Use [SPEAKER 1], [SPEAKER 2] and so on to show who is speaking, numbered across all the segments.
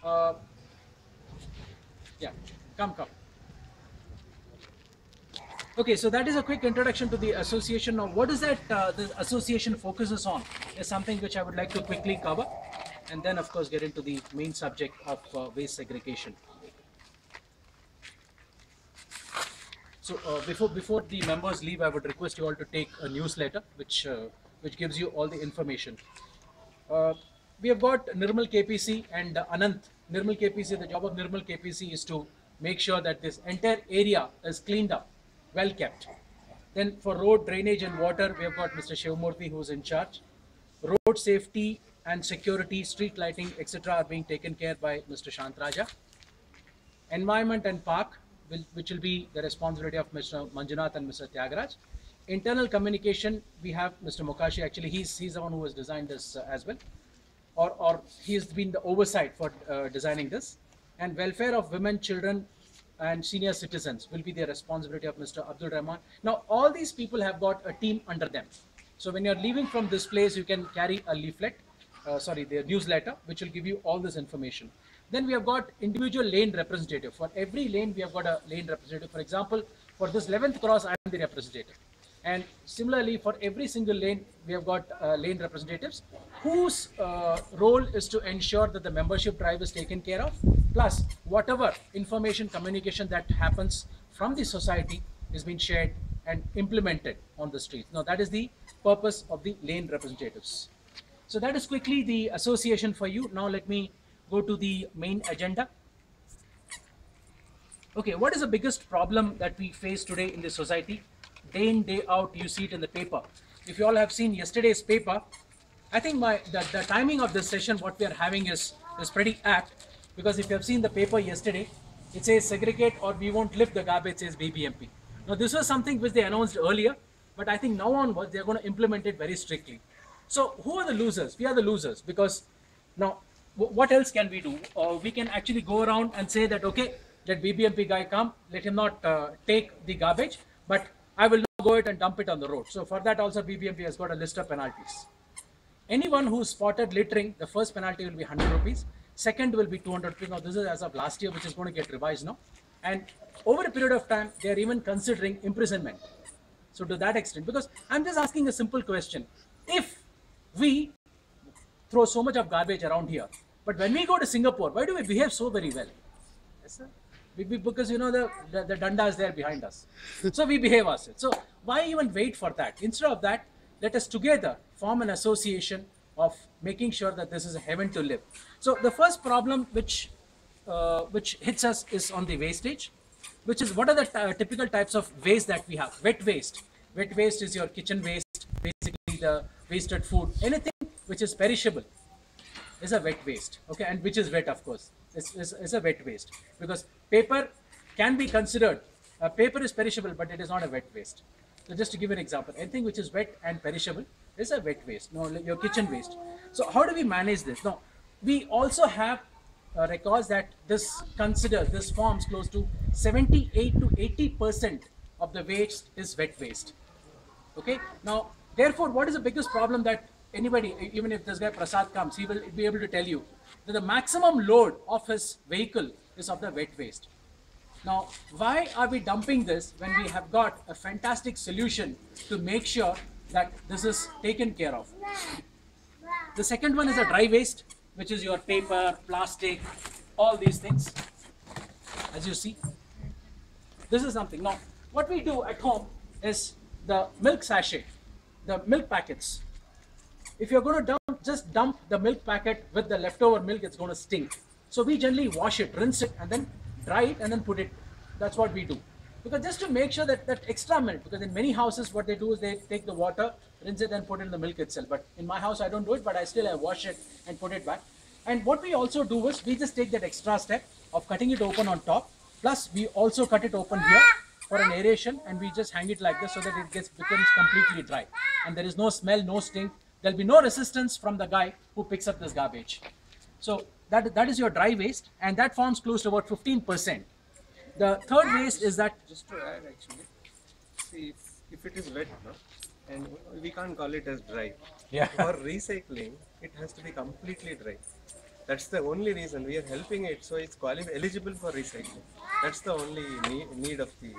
[SPEAKER 1] Uh, yeah, come. Okay, so that is a quick introduction to the association. Now, what is that the association focuses on is something which I would like to quickly cover, and then, of course, get into the main subject of waste segregation. So, before the members leave, I would request you all to take a newsletter, which gives you all the information. Uh, we have got Nirmal KPC and Ananth. Nirmal KPC, the job of Nirmal KPC is to make sure that this entire area is cleaned up, well kept. Then for road drainage and water, we have got Mr. Shivamurthy who is in charge. Road safety and security, street lighting, etc. are being taken care by Mr. Shantraja. Environment and Park, which will be the responsibility of Mr. Manjunath and Mr. Tyagaraj. Internal communication, we have Mr. Mokashi. Actually, he's the one who has designed this as well, or he's been the oversight for designing this. And welfare of women, children, and senior citizens will be the responsibility of Mr. Abdul Rahman. Now, all these people have got a team under them. So when you're leaving from this place, you can carry a leaflet, the newsletter, which will give you all this information. Then we have got individual lane representative. For every lane, we have got a lane representative. For example, for this 11th cross, I am the representative. And similarly, for every single lane, we have got lane representatives whose role is to ensure that the membership drive is taken care of, plus whatever information communication that happens from the society is being shared and implemented on the streets. Now, that is the purpose of the lane representatives. So that is quickly the association for you. Now, let me go to the main agenda. Okay, what is the biggest problem that we face today in the society? Day in, day out, you see it in the paper. If you all have seen yesterday's paper, I think the timing of this session, what we are having is pretty apt, because if you have seen the paper yesterday, it says segregate or we won't lift the garbage, says BBMP. Now, this was something which they announced earlier, but I think now onwards, they're going to implement it very strictly. So, who are the losers? We are the losers, because now, what else can we do? We can actually go around and say that, okay, let BBMP guy come, let him not take the garbage, but I will not go it and dump it on the road. So for that also BBMP has got a list of penalties. Anyone who spotted littering, the first penalty will be 100 rupees. Second will be 200 rupees. Now this is as of last year, which is going to get revised now. And over a period of time, they are even considering imprisonment. So to that extent, because I'm just asking a simple question. If we throw so much of garbage around here, but when we go to Singapore, why do we behave so very well? Yes, sir. Because you know the danda is there behind us, so we behave ourselves. So why even wait for that? Instead of that, let us together form an association of making sure that this is a heaven to live. So the first problem which hits us is on the wastage, which is what are the typical types of waste that we have. Wet waste. Wet waste is your kitchen waste, basically the wasted food. Anything which is perishable is a wet waste, okay, and which is wet, of course. It's a wet waste, because paper can be considered, paper is perishable, but it is not a wet waste. So just to give an example, anything which is wet and perishable is a wet waste, no, your kitchen waste. So how do we manage this? Now, we also have records that this forms close to 78 to 80% of the waste is wet waste. Okay, now therefore, what is the biggest problem that anybody, even if this guy Prasad comes, he will be able to tell you that the maximum load of his vehicle is of the wet waste. Now, why are we dumping this when we have got a fantastic solution to make sure that this is taken care of? The second one is a dry waste, which is your paper, plastic, all these things. As you see, this is something. Now, what we do at home is the milk sachet, the milk packets. If you're going to just dump the milk packet with the leftover milk, it's going to stink. So we generally wash it, rinse it, and then dry it, and then put it. That's what we do. Because just to make sure that extra milk, because in many houses what they do is they take the water, rinse it, and put it in the milk itself. But in my house I don't do it, but I wash it and put it back. And what we also do is we just take that extra step of cutting it open on top. Plus we also cut it open here for an aeration, and we just hang it like this so that it becomes completely dry. And there is no smell, no stink. There'll be no resistance from the guy who picks up this garbage. So that is your dry waste, and that forms close to about 15%. The third waste is that,
[SPEAKER 2] just to add, actually, see, if it is wet, no, and we can't call it as dry.
[SPEAKER 1] Yeah.
[SPEAKER 2] For recycling, it has to be completely dry. That's the only reason we are helping it, so it's eligible for recycling. That's the only need of the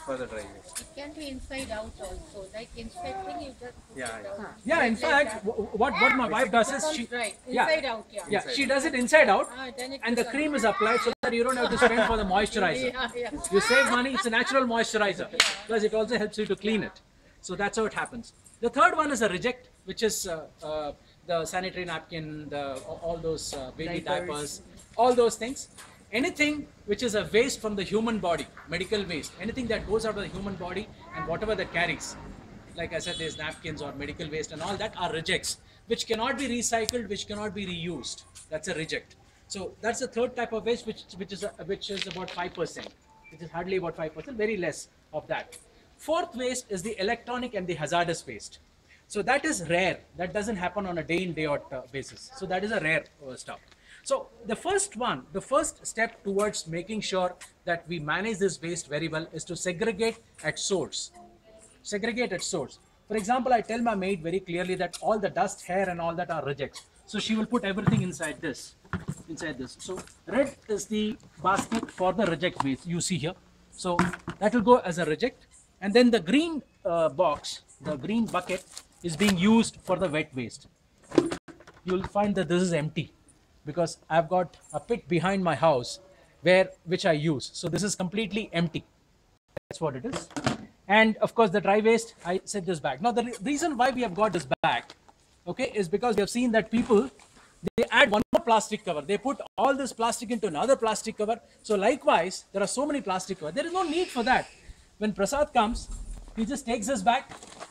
[SPEAKER 2] for the dry waste.
[SPEAKER 3] It can be inside out also. Like inside thing, you just put
[SPEAKER 2] Yeah,
[SPEAKER 3] it
[SPEAKER 2] yeah.
[SPEAKER 3] out.
[SPEAKER 1] Yeah, in
[SPEAKER 3] Like
[SPEAKER 1] fact,
[SPEAKER 3] that.
[SPEAKER 1] what my wife does is she,
[SPEAKER 3] Right.
[SPEAKER 1] yeah,
[SPEAKER 3] Inside out, yeah.
[SPEAKER 1] yeah, she does it inside out,
[SPEAKER 3] Then it
[SPEAKER 1] and the
[SPEAKER 3] becomes-
[SPEAKER 1] cream is applied so that you don't have to spend for the moisturizer.
[SPEAKER 3] Yeah, yeah.
[SPEAKER 1] You save money. It's a natural moisturizer, plus it also helps you to clean it. So that's how it happens. The third one is a reject, which is the sanitary napkin, all those baby diapers, all those things. Anything which is a waste from the human body, medical waste, anything that goes out of the human body and whatever that carries. Like I said, there's napkins or medical waste and all that are rejects, which cannot be recycled, which cannot be reused. That's a reject. So that's the third type of waste, which is about 5%, which is hardly about 5%, very less of that. Fourth waste is the electronic and the hazardous waste. So that is rare. That doesn't happen on a day in, day out basis. So that is a rare stuff. So the first step towards making sure that we manage this waste very well is to segregate at source. Segregate at source. For example, I tell my maid very clearly that all the dust, hair and all that are rejects. So she will put everything inside this. So red is the basket for the reject waste you see here. So that will go as a reject. And then the green box, the green bucket is being used for the wet waste. You'll find that this is empty because I've got a pit behind my house which I use. So this is completely empty. That's what it is. And of course the dry waste, I set this back. Now the reason why we have got this back, okay, is because we have seen that people, they add one more plastic cover. They put all this plastic into another plastic cover. So likewise, there are so many plastic covers. There is no need for that. When Prasad comes, he just takes this bag,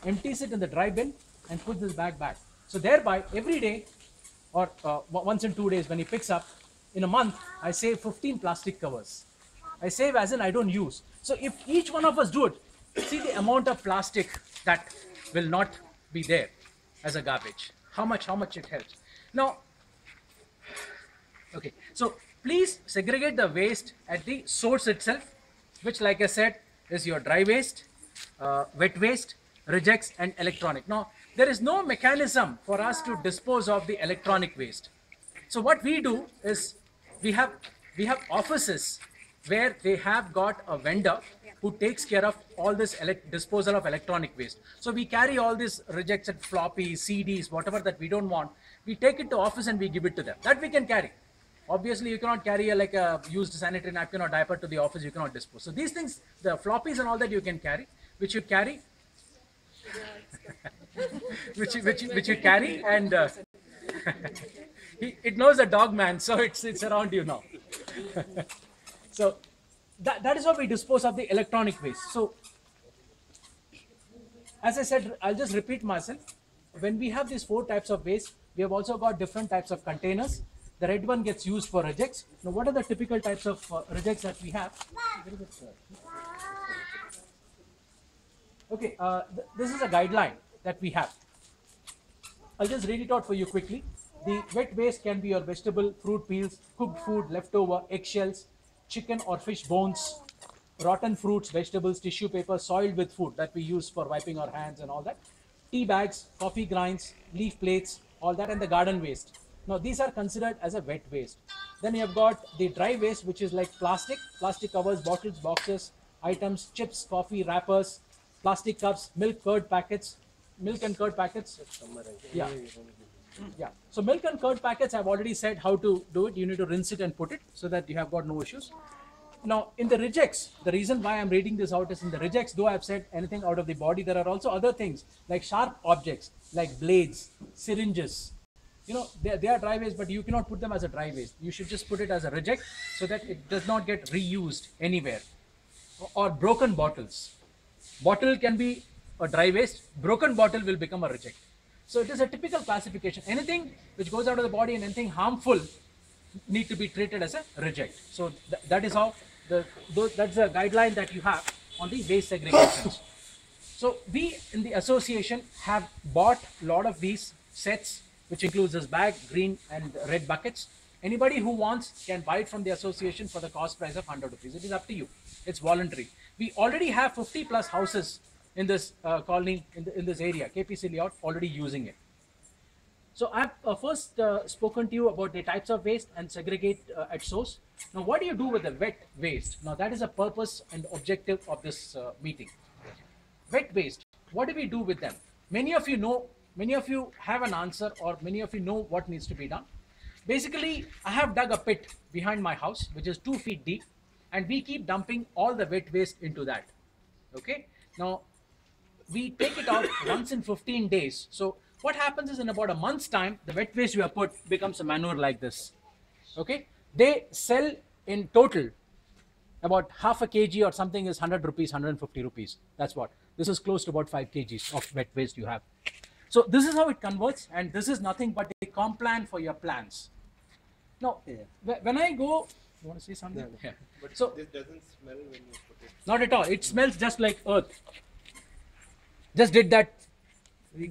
[SPEAKER 1] empties it in the dry bin and puts this bag back. So thereby, every day or once in 2 days when he picks up, in a month, I save 15 plastic covers. I save as in I don't use. So if each one of us do it, see the amount of plastic that will not be there as a garbage. How much it helps. Now, okay, so please segregate the waste at the source itself, which like I said is your dry waste, wet waste, rejects and electronic. Now, there is no mechanism for us to dispose of the electronic waste. So what we do is we have offices where they have got a vendor who takes care of all this disposal of electronic waste. So we carry all these rejected floppies, CDs, whatever that we don't want. We take it to office and we give it to them. That we can carry. Obviously, you cannot carry like a used sanitary napkin or diaper to the office. You cannot dispose. So these things, the floppies and all that you can carry, which you carry, which you carry, and it knows the dog man, so it's around you now. So that is how we dispose of the electronic waste. So as I said, I'll just repeat myself. When we have these 4 types of waste, we have also got different types of containers. The red one gets used for rejects. Now, what are the typical types of rejects that we have? Okay, this is a guideline that we have. I'll just read it out for you quickly. The wet waste can be your vegetable, fruit peels, cooked food, leftover, eggshells, chicken or fish bones, rotten fruits, vegetables, tissue paper, soiled with food that we use for wiping our hands and all that, tea bags, coffee grinds, leaf plates, all that, and the garden waste. Now, these are considered as a wet waste. Then you have got the dry waste, which is like plastic covers, bottles, boxes, items, chips, coffee, wrappers, plastic cups, milk and curd packets. Yeah. Yeah. So milk and curd packets, I've already said how to do it. You need to rinse it and put it so that you have got no issues. Now, in the rejects, the reason why I'm reading this out is in the rejects, though I've said anything out of the body, there are also other things like sharp objects, like blades, syringes. You know, they are dry waste, but you cannot put them as a dry waste. You should just put it as a reject so that it does not get reused anywhere. Or broken bottles. Bottle can be a dry waste. Broken bottle will become a reject. So it is a typical classification. Anything which goes out of the body and anything harmful need to be treated as a reject. So that is how that's the guideline that you have on the waste segregations. So we in the association have bought a lot of these sets, which includes this bag, green and red buckets. Anybody who wants can buy it from the association for the cost price of 100 rupees. It is up to you. It's voluntary. We already have 50 plus houses in this colony, in this area, KPC layout, already using it. So I've first spoken to you about the types of waste and segregate at source. Now, what do you do with the wet waste? Now, that is the purpose and objective of this meeting. Wet waste, what do we do with them? Many of you know, many of you have an answer, or many of you know what needs to be done. Basically, I have dug a pit behind my house, which is 2 feet deep, and we keep dumping all the wet waste into that. Okay. Now, we take it out once in 15 days. So what happens is, in about a month's time, the wet waste we have put becomes a manure like this. Okay. They sell in total about half a kg or something is 100 rupees, 150 rupees. That's what. This is close to about 5 kgs of wet waste you have. So this is how it converts, and this is nothing but a complan for your plants. Now, when I go, you want to say something?
[SPEAKER 2] No.
[SPEAKER 1] Yeah.
[SPEAKER 2] But
[SPEAKER 1] So
[SPEAKER 2] this doesn't smell when you put it.
[SPEAKER 1] not at all. It smells just like earth. Just did that.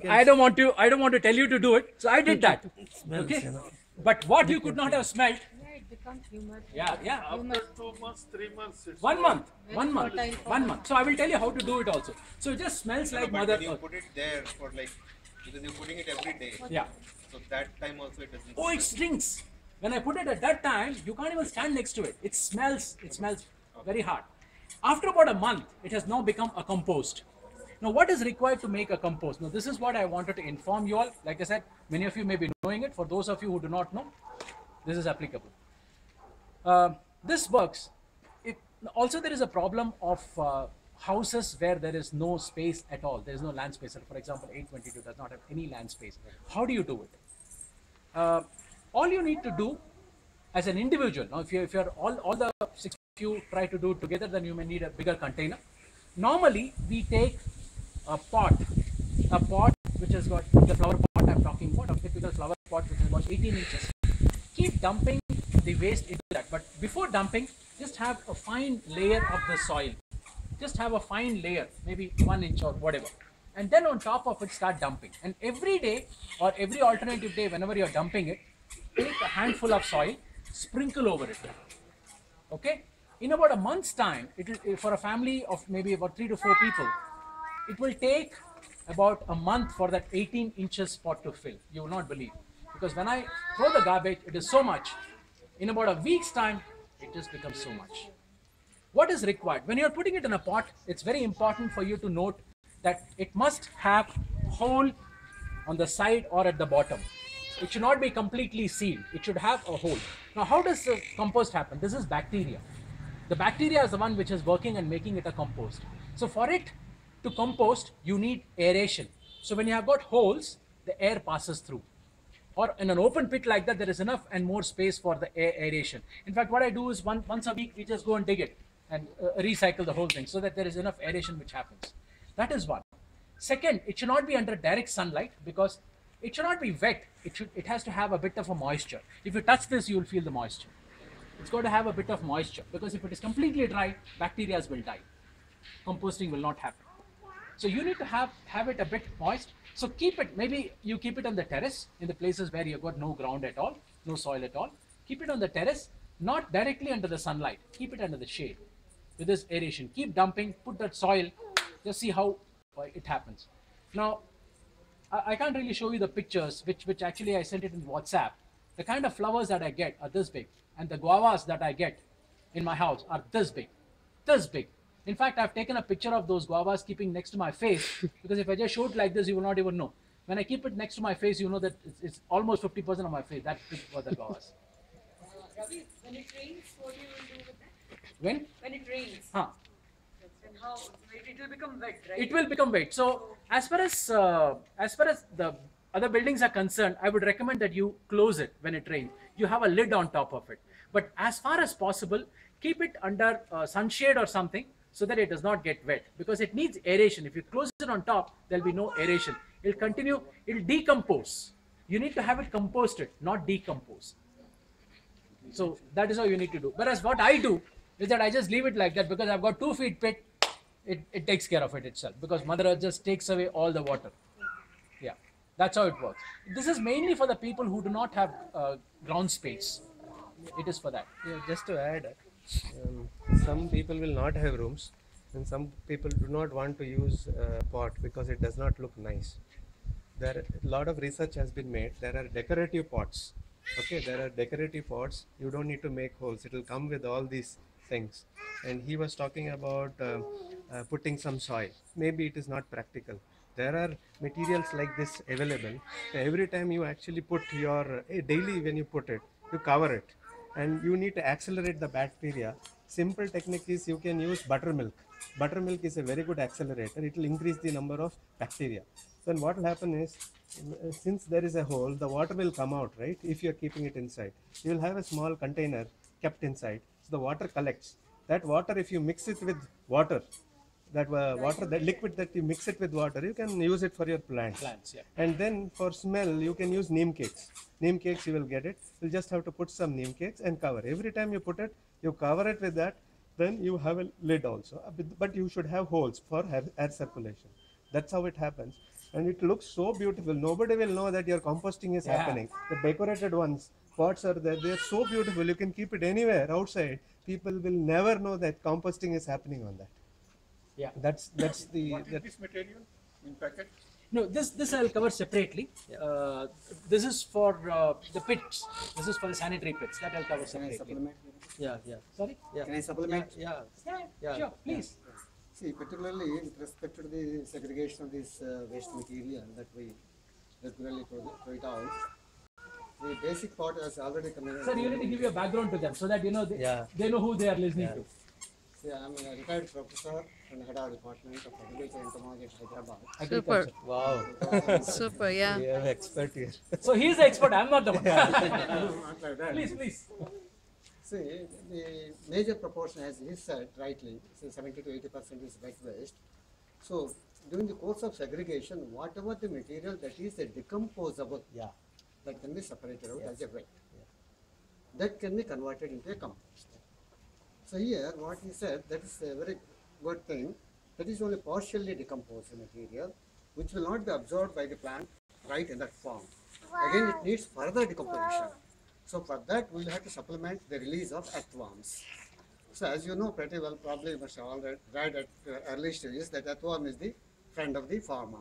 [SPEAKER 1] I don't want to tell you to do it. So I did that. Okay. But what you could not have smelled.
[SPEAKER 3] Yeah, it becomes humid.
[SPEAKER 1] Yeah.
[SPEAKER 3] Humus.
[SPEAKER 4] 2 months, 3 months. It's
[SPEAKER 1] 1 month.
[SPEAKER 3] Very
[SPEAKER 1] 1 month.
[SPEAKER 3] fertile
[SPEAKER 1] 1
[SPEAKER 3] for
[SPEAKER 1] month. So I will tell you how to do it also. So it just smells like
[SPEAKER 2] But
[SPEAKER 1] Mother
[SPEAKER 2] when you
[SPEAKER 1] Earth.
[SPEAKER 2] put it there for like, because you're putting it every day.
[SPEAKER 1] Yeah.
[SPEAKER 2] So that time also it doesn't.
[SPEAKER 1] Oh, it stinks. When I put it at that time, you can't even stand next to it. It smells very hard. After about a month, it has now become a compost. Now, what is required to make a compost? Now, this is what I wanted to inform you all. Like I said, many of you may be knowing it. For those of you who do not know, this is applicable. This works. Also, there is a problem of houses where there is no space at all. There is no land space. For example, 822 does not have any land space. How do you do it? All you need to do as an individual, now if you're all the 6 of you try to do it together, then you may need a bigger container. Normally, we take a pot which has got the flower pot I'm talking about, a typical flower pot which is about 18 inches. Keep dumping the waste into that. But before dumping, just have a fine layer of the soil. Just have a fine layer, maybe 1 inch or whatever. And then on top of it, start dumping. And every day or every alternative day, whenever you're dumping it, take a handful of soil, sprinkle over it. Okay? In about a month's time, for a family of maybe about 3 to 4 people, it will take about a month for that 18 inches pot to fill. You will not believe. Because when I throw the garbage, it is so much. In about a week's time, it just becomes so much. What is required? When you're putting it in a pot, it's very important for you to note that it must have hole on the side or at the bottom. It should not be completely sealed. It should have a hole. Now, how does the compost happen? This is bacteria. The bacteria is the one which is working and making it a compost. So for it to compost, you need aeration. So when you have got holes, the air passes through. Or in an open pit like that, there is enough and more space for the aeration. In fact, what I do is once a week, we just go and dig it and recycle the whole thing so that there is enough aeration which happens. That is one. Second, it should not be under direct sunlight because it should not be wet. It has to have a bit of a moisture. If you touch this, you will feel the moisture. It's got to have a bit of moisture because if it is completely dry, bacteria will die. Composting will not happen. So you need to have it a bit moist. So keep it, maybe you keep it on the terrace in the places where you've got no ground at all, no soil at all. Keep it on the terrace, not directly under the sunlight. Keep it under the shade with this aeration. Keep dumping, put that soil, just see how it happens. Now, I can't really show you the pictures, which actually I sent it in WhatsApp. The kind of flowers that I get are this big, and the guavas that I get in my house are this big, this big. In fact, I've taken a picture of those guavas keeping next to my face because if I just show it like this, you will not even know. When I keep it next to my face, you know that it's almost 50% of my face. That's big for the guavas.
[SPEAKER 5] Ravi, when it rains, what do you do with that?
[SPEAKER 1] When?
[SPEAKER 5] When it rains,
[SPEAKER 1] Huh.
[SPEAKER 5] then how it will become wet, right?
[SPEAKER 1] It will become wet. So as far as the other buildings are concerned, I would recommend that you close it when it rains. You have a lid on top of it. But as far as possible, keep it under sunshade or something so that it does not get wet because it needs aeration. If you close it on top, there'll be no aeration. It'll continue, it'll decompose. You need to have it composted, not decompose. So that is how you need to do. Whereas what I do is that I just leave it like that because I've got 2 feet pit. It takes care of it itself because Mother Earth just takes away all the water. Yeah, that's how it works. This is mainly for the people who do not have ground space. It is for that.
[SPEAKER 2] Yeah, just to add, some people will not have rooms, and some people do not want to use pot because it does not look nice. there a lot of research has been made. There are decorative pots. Okay, there are decorative pots. You don't need to make holes. It will come with all these things. And he was talking about putting some soil. Maybe it is not practical. There are materials like this available. Every time you actually put your daily when you put it, you cover it, and you need to accelerate the bacteria. Simple technique is you can use buttermilk. Buttermilk is a very good accelerator. It will increase the number of bacteria. Then what will happen is, since there is a hole, the water will come out, right? If you are keeping it inside, you will have a small container kept inside. So the water collects. That water, if you mix it with water, water, that liquid that you mix it with water, you can use it for your plants.
[SPEAKER 1] Plants, yeah.
[SPEAKER 2] And then for smell, you can use neem cakes. Neem cakes, you will get it. You'll just have to put some neem cakes and cover. Every time you put it, you cover it with that. Then you have a lid also. But you should have holes for air circulation. That's how it happens. And it looks so beautiful. Nobody will know that your composting is happening. The decorated ones, pots are there. They're so beautiful. You can keep it anywhere outside. People will never know that composting is happening on that.
[SPEAKER 1] Yeah.
[SPEAKER 2] That's the.
[SPEAKER 4] What is this material in packet?
[SPEAKER 1] No, this I'll cover separately. This is for the pits. This is for the sanitary pits. That I'll cover
[SPEAKER 6] Can I
[SPEAKER 1] separately.
[SPEAKER 6] supplement?
[SPEAKER 2] Yeah, yeah,
[SPEAKER 1] Sorry?
[SPEAKER 2] yeah.
[SPEAKER 6] Can I supplement?
[SPEAKER 2] Yeah.
[SPEAKER 1] Yeah, sure, please.
[SPEAKER 6] See, particularly with respect to the segregation of this waste material that we regularly throw it out, the basic part has already come in.
[SPEAKER 1] Sir, you need to give your background to them so that you know they know who they are listening to.
[SPEAKER 6] See, I'm a retired professor and head of department of agriculture and entomology at Hyderabad.
[SPEAKER 3] Super.
[SPEAKER 2] Wow.
[SPEAKER 3] Super, yeah.
[SPEAKER 2] We have expert here.
[SPEAKER 1] So he's the expert, I'm not the one.
[SPEAKER 6] Not like that.
[SPEAKER 1] Please.
[SPEAKER 6] See, the major proportion, as he said rightly, say 70 to 80% is wet waste. So, during the course of segregation, whatever the material that is decomposable, that can be separated out as a wet. That can be converted into a compost. So here, what he said, that is a very good thing. That is only partially decomposed material, which will not be absorbed by the plant right in that form. Again, it needs further decomposition. So for that, we will have to supplement the release of earthworms. So as you know pretty well, probably you must have already read at early stages that earthworm is the friend of the farmer.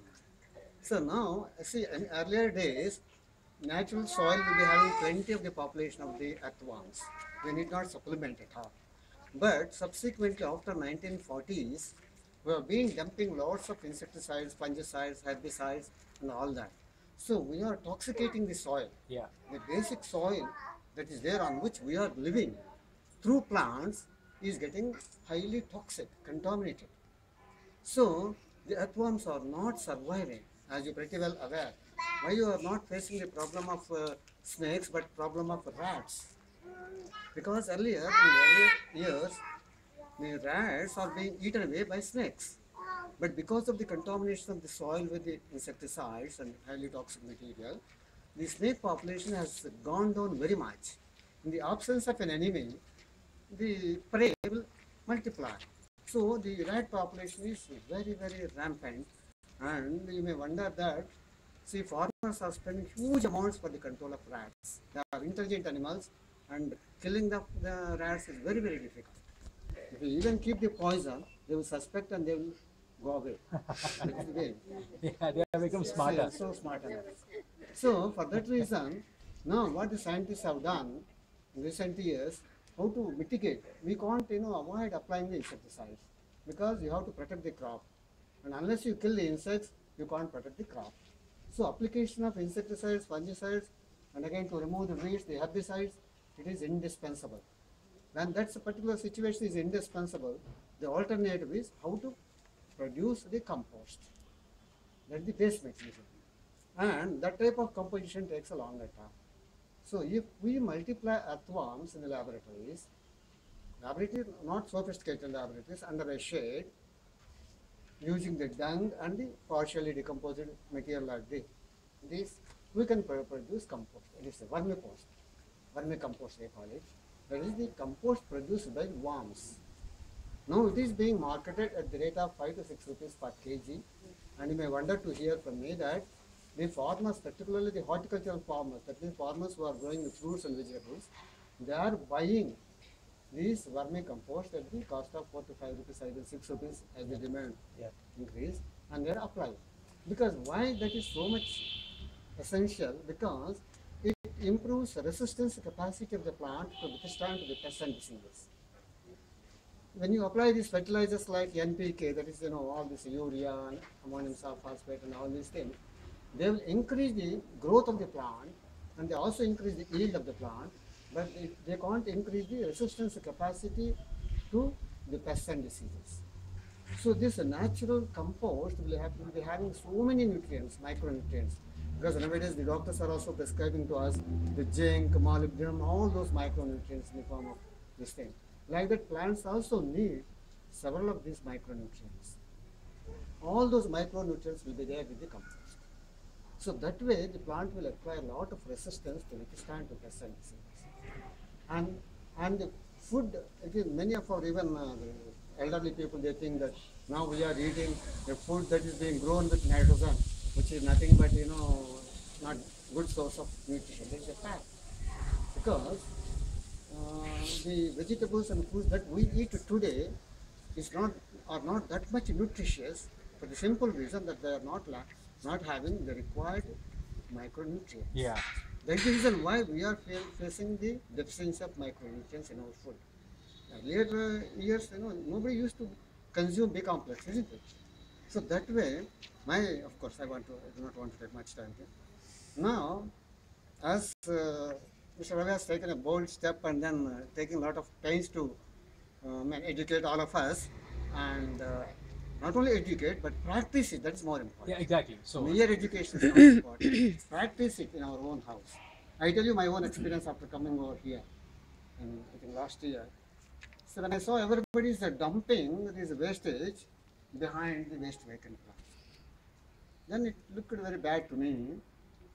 [SPEAKER 6] So now, see, in earlier days, natural soil will be having plenty of the population of the earthworms. We need not supplement it. But subsequently, after 1940s, we have been dumping lots of insecticides, fungicides, herbicides, and all that. So we are toxicating the soil.
[SPEAKER 1] Yeah.
[SPEAKER 6] The basic soil that is there on which we are living through plants is getting highly toxic, contaminated. So the earthworms are not surviving, as you pretty well aware. Why you are not facing the problem of snakes, but problem of rats? Because earlier, in earlier years, the rats are being eaten away by snakes. But because of the contamination of the soil with the insecticides and highly toxic material, the snake population has gone down very much. In the absence of an enemy, the prey will multiply. So the rat population is very, very rampant, and you may wonder that, see, farmers are spending huge amounts for the control of rats. They are intelligent animals, and killing the rats is very, very difficult. If you even keep the poison, they will suspect and they will go away. That is the way.
[SPEAKER 1] Yeah, they have become smarter.
[SPEAKER 6] So smart enough. So for that reason, now what the scientists have done in recent years, how to mitigate. We can't, avoid applying the insecticides because you have to protect the crop. And unless you kill the insects, you can't protect the crop. So application of insecticides, fungicides, and again to remove the weeds, the herbicides, it is indispensable. When that particular situation is indispensable, the alternative is how to produce the compost. That is the base mechanism. And that type of composition takes a longer time. So if we multiply earthworms in the laboratories, not sophisticated laboratories, under a shade, using the dung and the partially decomposed material like this, we can produce compost. It is a vermicompost they call it. That is the compost produced by worms. Now it is being marketed at the rate of 5 to 6 rupees per kg, and you may wonder to hear from me that the farmers, particularly the horticultural farmers, that means farmers who are growing the fruits and vegetables, they are buying these vermicompost at the cost of 4 to 5 rupees, either 6 rupees as the demand increase, and they are applying. Because why that is so much essential? Because it improves the resistance capacity of the plant to withstand the pests and diseases. When you apply these fertilizers like NPK, that is, all this urea and ammonium sulphosphate and all these things, they will increase the growth of the plant and they also increase the yield of the plant, but they can't increase the resistance capacity to the pests and diseases. So this natural compost will be having so many nutrients, micronutrients, because nowadays the doctors are also prescribing to us the zinc, molybdenum, all those micronutrients in the form of this thing. Like that, plants also need several of these micronutrients. All those micronutrients will be there with the compost. So that way, the plant will acquire a lot of resistance to withstand the pests and diseases. And the food, many of our even elderly people, they think that now we are eating a food that is being grown with nitrogen, which is nothing but, not good source of nutrition. That is a fact. Because the vegetables and foods that we eat today are not that much nutritious for the simple reason that they are not having the required micronutrients.
[SPEAKER 1] Yeah.
[SPEAKER 6] That is the reason why we are facing the deficiency of micronutrients in our food. Earlier years, nobody used to consume B complex, isn't it? So that way, of course, I do not want to take much time here. Now, as Mr. Ravi has taken a bold step and then taking a lot of pains to educate all of us, and not only educate but practice it. That is more important.
[SPEAKER 1] Yeah, exactly. So
[SPEAKER 6] Mere education is not important. Practice it in our own house. I tell you my own experience after coming over here, I think last year. So when I saw everybody is dumping this wastage behind the waste vacant plant, then it looked very bad to me.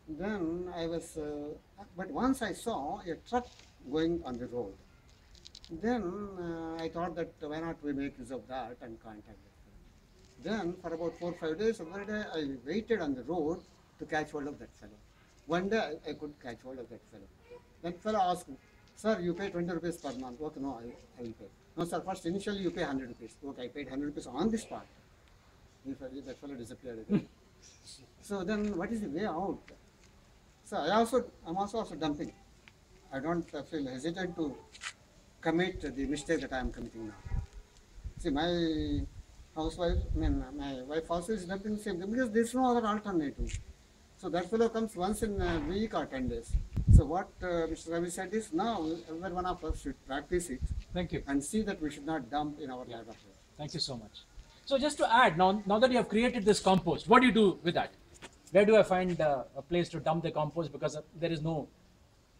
[SPEAKER 6] Then I was, but once I saw a truck going on the road, then I thought that why not we make use of that and contact it. Then for about 4 or 5 days, every day I waited on the road to catch hold of that fellow. One day I could catch hold of that fellow. That fellow asked me, sir, you pay 20 rupees per month. Okay, no, I will pay. No, sir, first initially you pay 100 rupees. Okay, I paid 100 rupees on the spot. That fellow disappeared again. So then what is the way out? So I'm also dumping. I don't feel hesitant to commit the mistake that I am committing now. See, my wife also is dumping the same thing because there is no other alternative. So that fellow comes once in a week or 10 days. So what Mr. Ravi said is now every one of us should practice it.
[SPEAKER 1] thank you.
[SPEAKER 6] And see that we should not dump in our laboratory.
[SPEAKER 1] Thank you so much. So just to add, now that you have created this compost, what do you do with that? Where do I find a place to dump the compost because there is no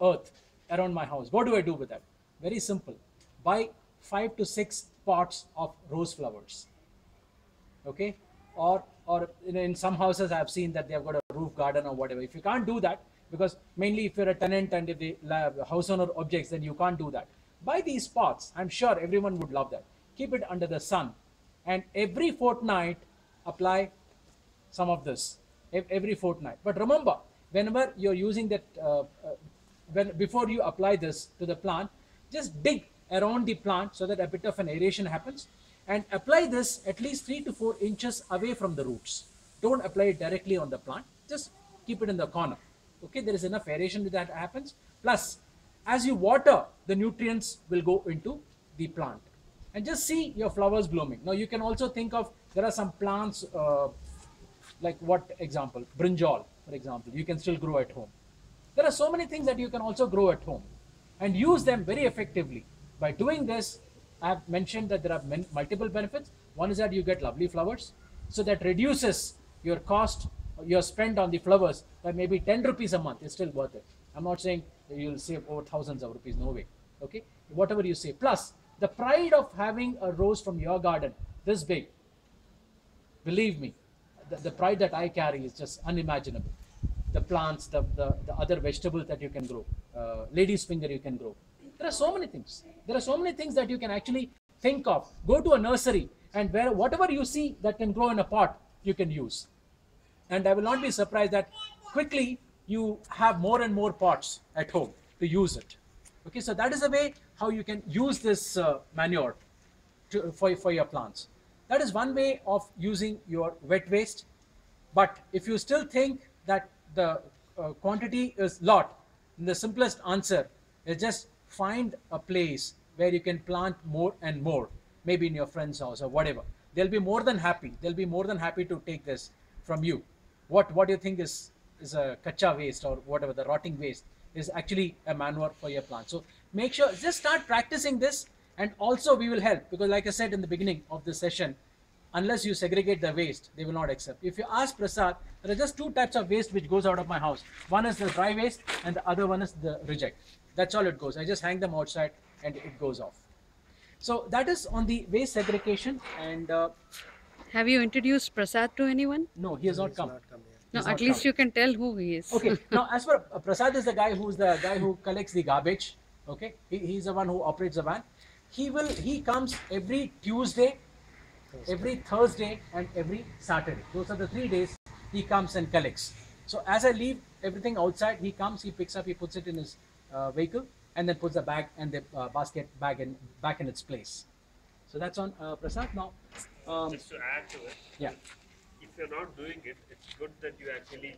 [SPEAKER 1] earth around my house? What do I do with that? Very simple. Buy 5 to 6 pots of rose flowers. Okay? Or in some houses I have seen that they have got a roof garden or whatever. If you can't do that, because mainly if you're a tenant and if the house owner objects, then you can't do that. Buy these pots. I'm sure everyone would love that. Keep it under the sun. And every fortnight, apply some of this. Every fortnight. But remember, whenever you're using that, before you apply this to the plant, just dig around the plant so that a bit of an aeration happens. And apply this at least 3 to 4 inches away from the roots. Don't apply it directly on the plant. Just keep it in the corner. Okay, there is enough aeration that happens. Plus, as you water, the nutrients will go into the plant. And just see your flowers blooming. Now, you can also think of, there are some plants, like what example? Brinjal, for example, you can still grow at home. There are so many things that you can also grow at home and use them very effectively. By doing this, I have mentioned that there are multiple benefits. One is that you get lovely flowers. So that reduces your cost, your spend on the flowers by maybe 10 rupees a month. It's still worth it. I'm not saying that you'll save over thousands of rupees. No way. Okay. Whatever you save. Plus, the pride of having a rose from your garden this big, believe me, the pride that I carry is just unimaginable. The plants, the other vegetables that you can grow, lady's finger you can grow. There are so many things. There are so many things that you can actually think of. Go to a nursery and whatever you see that can grow in a pot, you can use. And I will not be surprised that quickly you have more and more pots at home to use it. Okay, so that is a way how you can use this manure for your plants. That is one way of using your wet waste. But if you still think that the quantity is lot, the simplest answer is just find a place where you can plant more and more, maybe in your friend's house or whatever. They'll be more than happy. They'll be more than happy to take this from you. What do you think is a kacha waste or whatever, the rotting waste, is actually a manure for your plant. So make sure, just start practicing this, and also we will help, because like I said in the beginning of this session, unless you segregate the waste, they will not accept. If you ask Prasad, there are just two types of waste which goes out of my house. One is the dry waste and the other one is the reject. That's all it goes. I just hang them outside and it goes off. So that is on the waste segregation. And
[SPEAKER 7] Have you introduced Prasad to anyone?
[SPEAKER 1] no, he has not come.
[SPEAKER 7] No,
[SPEAKER 1] He's
[SPEAKER 7] at
[SPEAKER 1] not
[SPEAKER 7] least
[SPEAKER 1] come.
[SPEAKER 7] you can tell who he is.
[SPEAKER 1] Okay. Now, as for Prasad is the guy who collects the garbage. Okay, he's the one who operates the van. He comes every Tuesday, every Thursday, and every Saturday. Those are the 3 days he comes and collects. So as I leave everything outside, he comes, he picks up, he puts it in his vehicle, and then puts the bag and the basket back in its place. So that's on Prasad. Now,
[SPEAKER 8] Just to add to it,
[SPEAKER 1] yeah,
[SPEAKER 8] if you're not doing it, it's good that you actually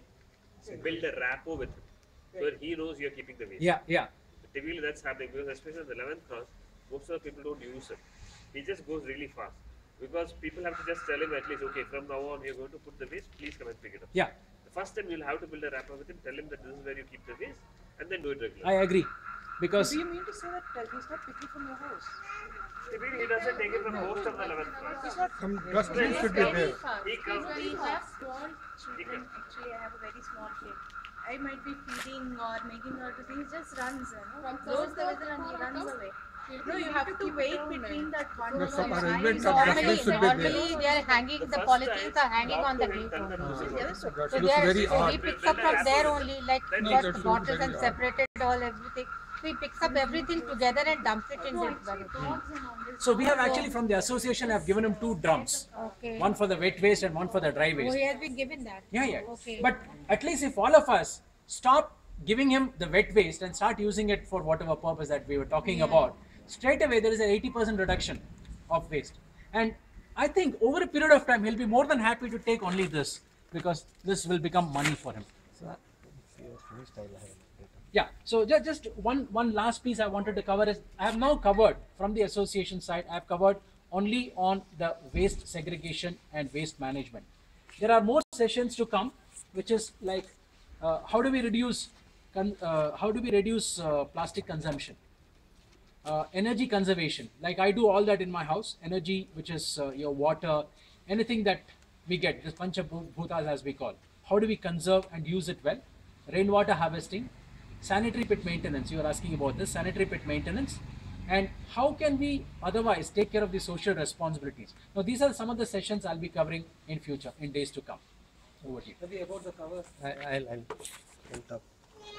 [SPEAKER 8] build a rapport with him, where he knows you're keeping the waste.
[SPEAKER 1] yeah.
[SPEAKER 8] Typically, that's happening because especially on the 11th cross, most of the people don't use it. He just goes really fast because people have to just tell him at least, okay, from now on, you're going to put the waste. Please come and pick it up.
[SPEAKER 1] Yeah,
[SPEAKER 8] The first time you'll have to build a rapport with him, tell him that this is where you keep the waste, and then do it regularly.
[SPEAKER 1] I agree, because
[SPEAKER 5] Do you mean to say that he's not picking from your house?
[SPEAKER 8] Typically, he doesn't take it from most of the 11th cross.
[SPEAKER 4] Some dustbin should be there.
[SPEAKER 8] He comes.
[SPEAKER 3] We have small children. Actually, I have a very small kid. I might be feeding or making her to things. He just runs, blows the whistle and he runs away. No, you have to wait between that one.
[SPEAKER 4] No, some
[SPEAKER 3] and
[SPEAKER 4] arrangements
[SPEAKER 3] five.
[SPEAKER 4] of dustbin should be there.
[SPEAKER 9] Normally, they are hanging, the polythenes are hanging on the gate only. So they are, so he picks up from there only, like got
[SPEAKER 4] that's
[SPEAKER 9] bottles
[SPEAKER 4] very
[SPEAKER 9] and
[SPEAKER 4] odd.
[SPEAKER 9] separated all everything. So he picks up everything together and dumps it in this bucket.
[SPEAKER 1] so we have actually from the association have given him 2 drums,
[SPEAKER 9] Okay.
[SPEAKER 1] one for the wet waste and one for the dry
[SPEAKER 9] Oh,
[SPEAKER 1] waste.
[SPEAKER 9] he has been given that.
[SPEAKER 1] Yeah.
[SPEAKER 9] Okay.
[SPEAKER 1] But at least if all of us stop giving him the wet waste and start using it for whatever purpose that we were talking about, straight away there is an 80% reduction of waste. And I think over a period of time he'll be more than happy to take only this, because this will become money for him. Yeah, so just one last piece I wanted to cover is, I have now covered from the association side, I have covered only on the waste segregation and waste management. There are more sessions to come, which is like how do we reduce plastic consumption, energy conservation. Like I do all that in my house. Energy, which is your water, anything that we get, this panchabhutas as we call. How do we conserve and use it well? Rainwater harvesting, sanitary pit maintenance. You are asking about this sanitary pit maintenance, and how can we otherwise take care of the social responsibilities. Now these are some of the sessions I'll be covering in future, in days to come. Over to you.
[SPEAKER 2] Maybe about the cover. I'll talk.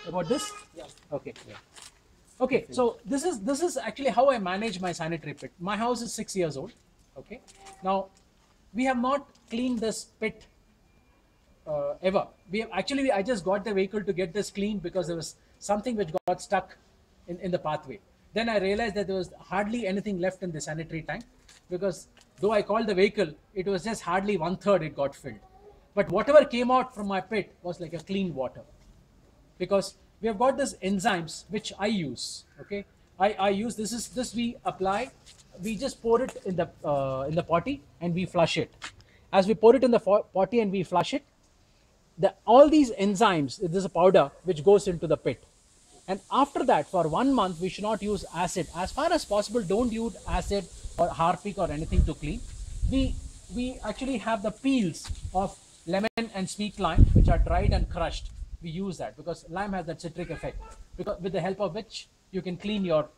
[SPEAKER 1] About this? Yeah. Okay. Yeah. Okay, so this is actually how I manage my sanitary pit. My house is 6 years old. Okay. Now we have not cleaned this pit ever. I just got the vehicle to get this cleaned because there was something which got stuck in the pathway. Then I realized that there was hardly anything left in the sanitary tank, because though I called the vehicle, it was just hardly 1/3 it got filled. But whatever came out from my pit was like a clean water, because we have got these enzymes which I use. Okay, I use this we apply. We just pour it in the potty and we flush it. As we pour it in the potty and we flush it, all these enzymes, this is a powder which goes into the pit. And after that, for 1 month, we should not use acid. As far as possible, don't use acid or harpic or anything to clean. We actually have the peels of lemon and sweet lime, which are dried and crushed. We use that because lime has that citric effect, because with the help of which you can clean your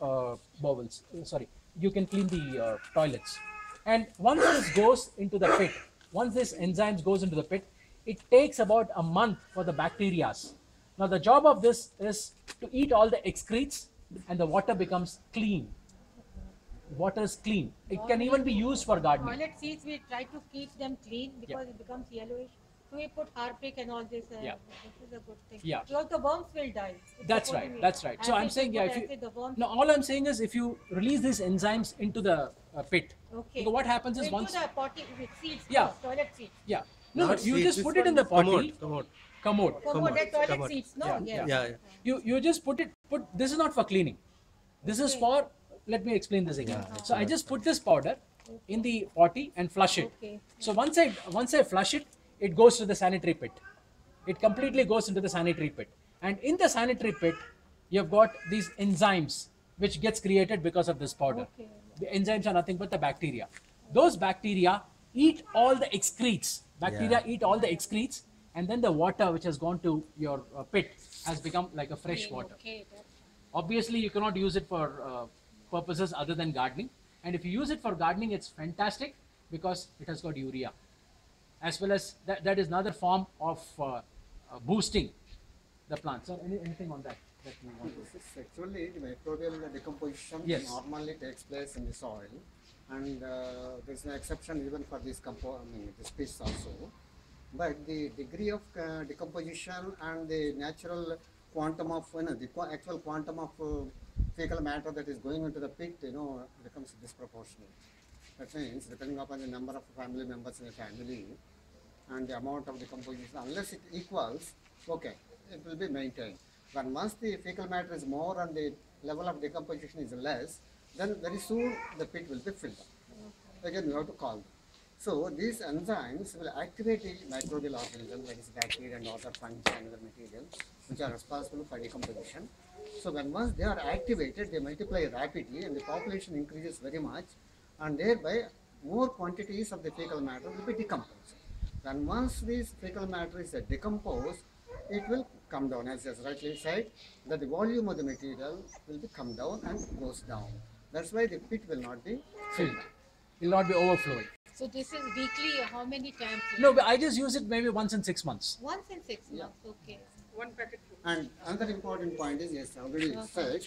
[SPEAKER 1] bowels. You can clean the toilets. And once this goes into the pit, once this enzymes goes into the pit, it takes about a month for the bacteria. Now the job of this is to eat all the excretes, and the water becomes clean. Water is clean. It can even be used for gardening.
[SPEAKER 9] Toilet seats, we try to keep them clean because it becomes yellowish. So we put harpic and all this.
[SPEAKER 1] Yeah.
[SPEAKER 9] This is a good thing.
[SPEAKER 1] Yeah.
[SPEAKER 9] Because the worms will die. If
[SPEAKER 1] That's
[SPEAKER 9] suppose
[SPEAKER 1] right.
[SPEAKER 9] we
[SPEAKER 1] That's right. So I'm
[SPEAKER 9] acid,
[SPEAKER 1] saying,
[SPEAKER 9] we
[SPEAKER 1] yeah,
[SPEAKER 9] put
[SPEAKER 1] if you,
[SPEAKER 9] acid, the worms
[SPEAKER 1] no, all I'm saying is if you release these enzymes into the pit,
[SPEAKER 9] Okay.
[SPEAKER 1] because what happens is
[SPEAKER 9] Into
[SPEAKER 1] once,
[SPEAKER 9] the potty with seeds,
[SPEAKER 1] Yeah.
[SPEAKER 9] first, toilet seats.
[SPEAKER 1] yeah, No,
[SPEAKER 2] Not
[SPEAKER 1] you
[SPEAKER 2] seats,
[SPEAKER 1] just
[SPEAKER 2] this
[SPEAKER 1] put it in
[SPEAKER 2] one,
[SPEAKER 1] the potty.
[SPEAKER 2] Commode.
[SPEAKER 1] Commode.
[SPEAKER 9] Commode, that toilet
[SPEAKER 2] Commode.
[SPEAKER 9] seats, no?
[SPEAKER 1] Yeah,
[SPEAKER 9] Yes.
[SPEAKER 2] Yeah, yeah.
[SPEAKER 1] You just put it. This is not for cleaning. This is for. Let me explain this again. So I just put this powder in the potty and flush it.
[SPEAKER 9] Okay.
[SPEAKER 1] So once I flush it, it goes to the sanitary pit. It completely goes into the sanitary pit. And in the sanitary pit, you've got these enzymes which gets created because of this powder.
[SPEAKER 9] Okay.
[SPEAKER 1] The enzymes are nothing but the bacteria. Those bacteria eat all the excretes. Bacteria eat all the excretes, and then the water which has gone to your pit has become like a fresh water.
[SPEAKER 9] Okay.
[SPEAKER 1] Obviously, you cannot use it for purposes other than gardening. And if you use it for gardening, it's fantastic because it has got urea. As well as that is another form of boosting the plants. So anything on that you want to
[SPEAKER 6] This is actually the microbial decomposition
[SPEAKER 1] Yes.
[SPEAKER 6] normally takes place in the soil, and there's an exception even for this this piece also. But the degree of decomposition and the natural quantum of actual quantum of fecal matter that is going into the pit, becomes disproportionate. That means depending upon the number of family members in a family and the amount of decomposition, unless it equals, okay, it will be maintained. But once the fecal matter is more and the level of decomposition is less, then very soon the pit will be filled up. Again, we have to call them. So these enzymes will activate the microbial organisms, that is bacteria and other fungi and other materials, which are responsible for decomposition. So when once they are activated, they multiply rapidly and the population increases very much, and thereby more quantities of the fecal matter will be decomposed. And once this fecal matter is decomposed, it will come down, as rightly said, that the volume of the material will be come down and goes down. That's why the pit will not be filled.
[SPEAKER 1] It will not be overflowing.
[SPEAKER 9] So this is weekly, how many times?
[SPEAKER 1] No, but I just use it maybe once in 6 months.
[SPEAKER 9] Once in 6 months, okay.
[SPEAKER 5] One packet.
[SPEAKER 6] And another important point is, yes, already said,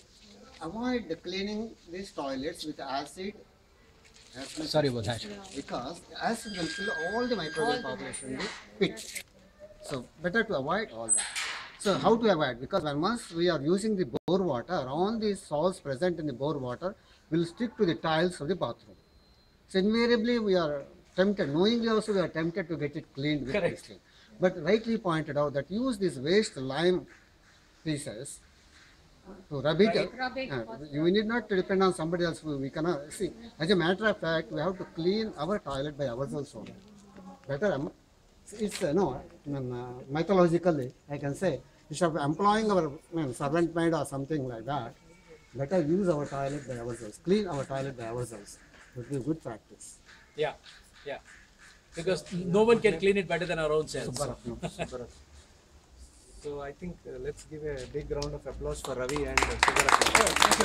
[SPEAKER 6] avoid the cleaning these toilets with acid.
[SPEAKER 1] Sorry about that.
[SPEAKER 6] Because acid will kill all the microbial population in the pit. So better to avoid all that. So how to avoid? Because once we are using the bore water, all these salts present in the bore water will stick to the tiles of the bathroom. So invariably we are tempted, knowingly also we are tempted to get it cleaned with this thing. But rightly pointed out that use these waste lime pieces to rub it. You need not to depend on somebody else. We cannot see. As a matter of fact, we have to clean our toilet by ourselves only. Better, it's mythologically I can say, instead of employing our servant maid or something like that, better use our toilet by ourselves, clean our toilet by ourselves. It would be a good practice.
[SPEAKER 1] Yeah. Because no one can clean it better than our own selves.
[SPEAKER 2] Subbaratnam. So I think let's give a big round of applause for Ravi and Subbaratnam.